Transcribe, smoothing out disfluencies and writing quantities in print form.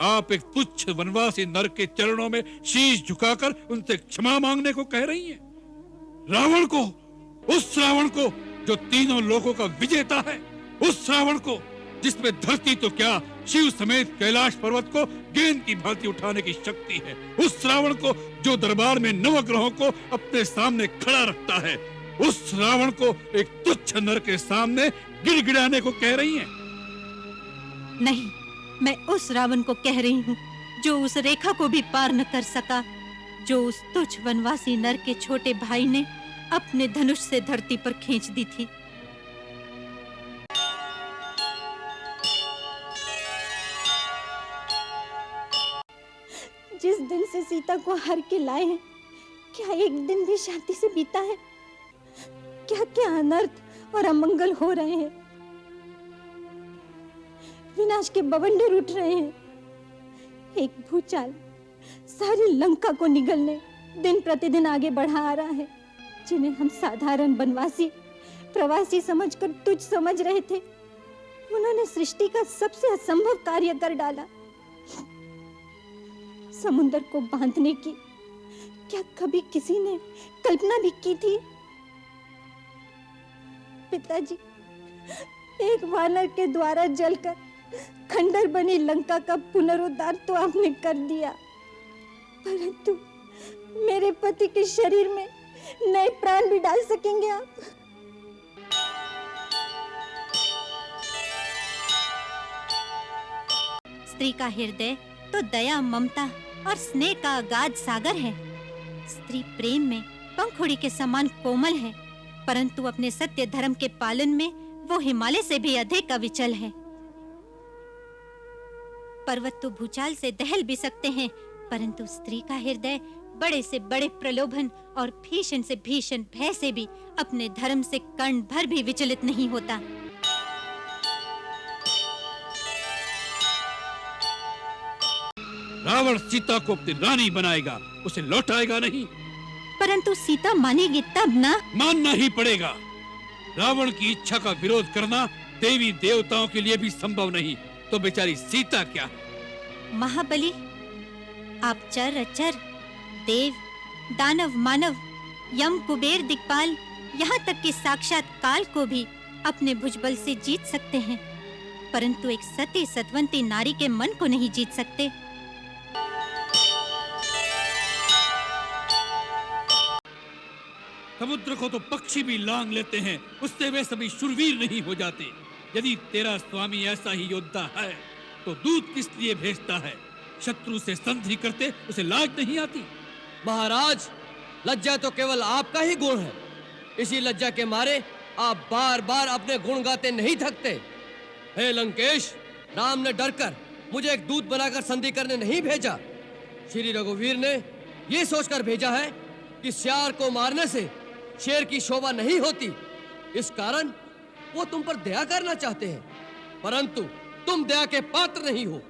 आप एक तुच्छ वनवासी नर के चरणों में शीश झुकाकर उनसे क्षमा मांगने को कह रही हैं। रावण को, उस रावण को जो तीनों लोगों का विजेता है, उस रावण को जिसमें धरती तो क्या शिव समेत कैलाश पर्वत को गेंद की भांति उठाने की शक्ति है, उस रावण को जो दरबार में नवग्रहों को अपने सामने खड़ा रखता है, उस रावण को एक तुच्छ नर के सामने गिड़गिड़ाने को कह रही हैं। नहीं, मैं उस रावण को कह रही हूँ जो उस रेखा को भी पार न कर सका, जो उस तुच्छ वनवासी नर के छोटे भाई ने अपने धनुष से धरती पर खींच दी थी। जिस दिन से सीता को हर के लाए हैं, क्या एक दिन भी शांति से बीता है? क्या क्या अनर्थ और अमंगल हो रहे हैं। विनाश के बवंडर उठ रहे हैं। एक भूचाल सारी लंका को निगलने दिन प्रतिदिन आगे बढ़ा आ रहा है। जिन्हें हम साधारण वनवासी प्रवासी समझकर तुच्छ समझ रहे थे, उन्होंने सृष्टि का सबसे असंभव कार्य कर डाला। समुद्र को बांधने की क्या कभी किसी ने कल्पना भी की थी? पिताजी, एक वानर के द्वारा जलकर खंडर बनी लंका का पुनरुद्धार तो आपने कर दिया, परंतु मेरे पति के शरीर में नए प्राण भी डाल सकेंगे आप? स्त्री का हृदय तो दया, ममता और स्नेह का अगाध सागर है। स्त्री प्रेम में पंखुड़ी के समान कोमल है, परंतु अपने सत्य धर्म के पालन में वो हिमालय से भी अधिक अविचल है। पर्वत तो भूचाल से दहल भी सकते हैं, परंतु स्त्री का हृदय बड़े से बड़े प्रलोभन और भीषण से भीषण भय से भी अपने धर्म से कण भर भी विचलित नहीं होता। रावण सीता को अपनी रानी बनाएगा, उसे लौटाएगा नहीं। परंतु सीता मानेगी तब ना? मानना ही पड़ेगा। रावण की इच्छा का विरोध करना देवी देवताओं के लिए भी संभव नहीं, तो बेचारी सीता क्या? महाबली, आप चर अचर, देव, दानव, मानव, यम, कुबेर, दिक्पाल, यहाँ तक कि साक्षात काल को भी अपने भुजबल से जीत सकते हैं, परंतु एक सती सतवंती नारी के मन को नहीं जीत सकते। समुद्र को तो पक्षी भी लांग लेते हैं, उससे वे सभी शूरवीर नहीं हो जाते। यदि तेरा स्वामी ऐसा ही योद्धा है, तो दूत किस लिए भेजता है? शत्रु से संधि करते उसे लाज नहीं आती? महाराज, लज्जा तो केवल आपका ही गुण है। इसी लज्जा के मारे आप बार बार अपने गुण गाते नहीं थकते। हे लंकेश, राम ने डरकर मुझे एक दूत बनाकर संधि करने नहीं भेजा। श्री रघुवीर ने ये सोचकर भेजा है कि सियार को मारने से शेर की शोभा नहीं होती, इस कारण वो तुम पर दया करना चाहते हैं, परंतु तुम दया के पात्र नहीं हो।